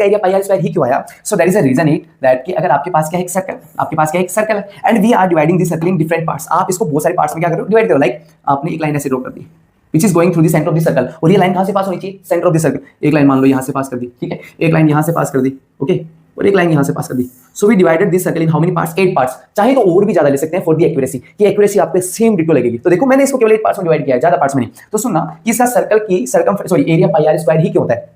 का area pi r square ही क्यों आया? So that is a reason it that कि अगर आपके पास क्या है, एक सर्कल, आपके पास क्या है, एक सर्कल है, and we are dividing this circle in different parts. आप इसको बहुत सारे पार्ट्स में क्या करो, डिवाइड करो। लाइक आपने एक लाइन ऐसे ड्रॉ कर दी which is going through the centre of the circle, और ये लाइन कहां से पास होनी चाहिए? Centre of the circle. एक लाइन मान लो यहां से पास कर दी, ठीक है, एक लाइन यहां से पास कर दी, ओके, और एक लाइन यहां से पास कर दी। So we divided this circle in how many parts? 8 parts. चाहे तो और भी ज्यादा ले सकते हैं फॉर दी एक्यूरेसी, कि एक्यूरेसी आपको सेम डिटो लगेगी। तो देखो मैंने इसको केवल 8 पार्ट्स में डिवाइड किया है, ज्यादा पार्ट्स में नहीं। तो सुनना कि इसका सर्कल की एरिया पाई आर स्क्वायर ही क्यों होता है?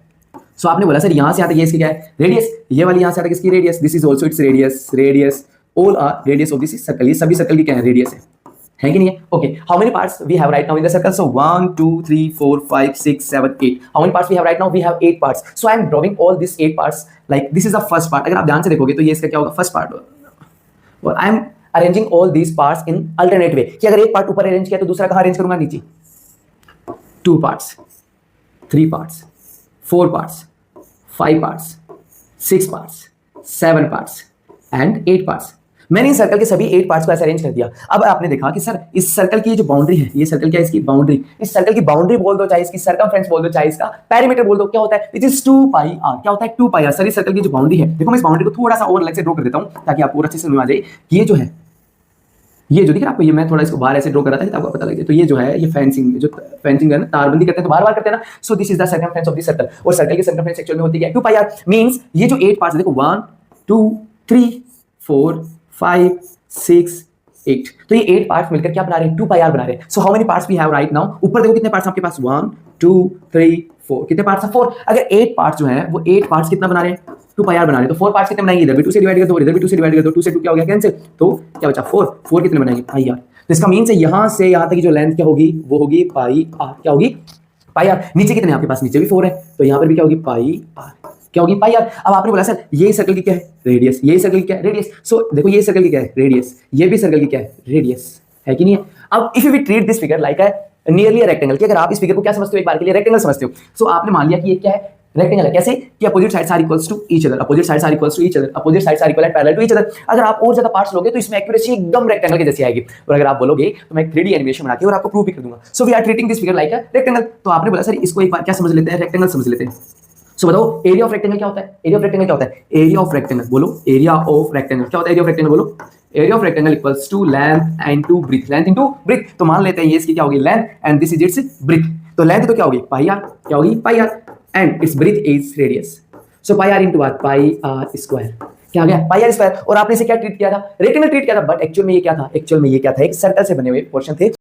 सो आपने बोला सर यहां से आता है, ये इसकी क्या है? रेडियस। ये वाली यहां से आता है, किसकी? Radius. This is also its radius, radius all are radius of this circle. ये सभी सर्कल की क्या है? रेडियस है कि नहीं है? Okay, how many parts we have right now in the circle? So 1 2 3 4 5 6 7 8। How many parts we have right now? We have 8 parts. So I am drawing all this 8 parts like this is the first part. अगर आप ध्यान से देखोगे तो ये इसका क्या होगा? फर्स्ट पार्ट होगा। और I am arranging all these parts in alternate वे, कि अगर एक पार्ट ऊपर अरेंज किया तो दूसरा कहां अरेंज करूंगा? नीचे। 2 parts, 3 parts, 4 parts, 5 parts, 6 parts, 7 parts and 8 parts. मैंने इस सर्कल के सभी 8 पार्ट्स को ऐसे अरेंज कर दिया। अब आपने देखा कि सर इस सर्कल की जो बाउंड्री है, ये सर्कल क्या है? इसकी बाउंड्री। इस सर्कल की बाउंड्री बोल दो, चाहे इसकी सर्कमफ्रेंस बोल दो, चाहे इसका पेरीमीटर बोल दो, क्या होता है? It is 2 pi r. क्या होता है? 2 पाई आर। सर इस सर्कल की जो बाउंड्री है, देखो मैं इस बाउंड्री को थोड़ा सा और अलग से ड्रॉ कर देता हूं ताकि आपको और अच्छे से समझ आ जाए। ये जो है, ये जो दिख रहा है आपको, ये मैं थोड़ा इसको बाहर ऐसे ड्रॉ कर रहा था ताकि आपको पता लगे। तो ये जो है, ये फेंसिंग, जो फेंसिंग है ना, तारबंदी करते हैं तो बार-बार करते हैं ना। So this is the circumference of the circle, और सर्कल की सर्कमफ्रेंस एक्चुअल में होती है 2 पाई आर। मींस ये जो 8 पार्ट्स देखो 1 2 3 4 5 6 8, तो ये 8 पार्ट्स मिलकर क्या बना रहे हैं? 2 पाई आर बना रहे हैं। So how many parts we have right now? ऊपर देखो कितने पार्ट्स आपके पास? 1 2 3 4। कितने पार्ट्स हैं? 4। अगर 8 पार्ट्स जो है वो 8 पार्ट्स कितना बना रहे हैं? 2 पाई आर बना रहे हैं। तो 4 पार्ट्स कितने बनाएंगे? इधर भी 2 से डिवाइड कर दो, इधर भी 2 से डिवाइड कर दो, 2 से 2 क्या हो गया? कैंसिल। तो क्या बचा? 4। 4 कितने बनाएंगे? पाई आर। तो इसका मीन है यहां से यहां तक की जो लेंथ क्या होगी? वो होगी पाई आर। क्या होगी? Pi are. नीचे कितने आपके पास? नीचे भी 4 है, तो यहां पर भी क्या होगी? Pi r. क्या होगी? Pi are. अब आपने बोला सर ये सर्कल की क्या है? रेडियस। ये सर्कल की क्या है? रेडियस। सो देखो ये सर्कल की क्या है? रेडियस। ये भी सर्कल की क्या है? रेडियस है कि नहीं है? अब if we treat this figure like a nearly a rectangle, कि अगर आप इस फिगर को क्या समझते हो? एक बार के लिए रेक्टेंगल समझते हो। सो आपने मान लिया कि ये क्या है? रेक्टेंगल है। कैसे? कि opposite sides are equals to each other, opposite sides are equals to each other, opposite sides are equal and parallel to each other. अगर आप और ज्यादा पार्ट्स लोगे तो इसमें एक्यूरेसी एकदम रेक्टेंगल के जैसी आएगी। और अगर आप बोलोगे तो मैं 3D एनिमेशन बना के और आपको प्रूव भी कर दूंगा। So we are treating this figure like a rectangle. तो आपने बोला सर इसको एक बार क्या समझ लेते हैं? रेक्टेंगल समझ लेते हैं। सो बताओ एरिया ऑफ रेक्टेंगल क्या होता है? एरिया ऑफ रेक्टेंगल क्या होता है? एरिया ऑफ रेक्टेंगल बोलो, एरिया ऑफ रेक्टेंगल क्या होता है? एरिया ऑफ रेक्टेंगल बोलो। Area of rectangle equals to length and to breadth, length into breadth. तो मान लेते हैं ये इसकी क्या होगी? Length, and this is its breadth. तो लेंथ तो क्या होगी? Pi r. क्या होगी? Pi r. And its breadth is radius. So pi r into r, pi r square. क्या आ गया? पाई आर स्क्वायर। और आपने इसे क्या ट्रीट किया था? रेक्टेंगल ट्रीट किया था, बट एक्चुअल में ये क्या था? एक्चुअल में ये क्या था? एक सर्कल से बने हुए पोर्शन थे।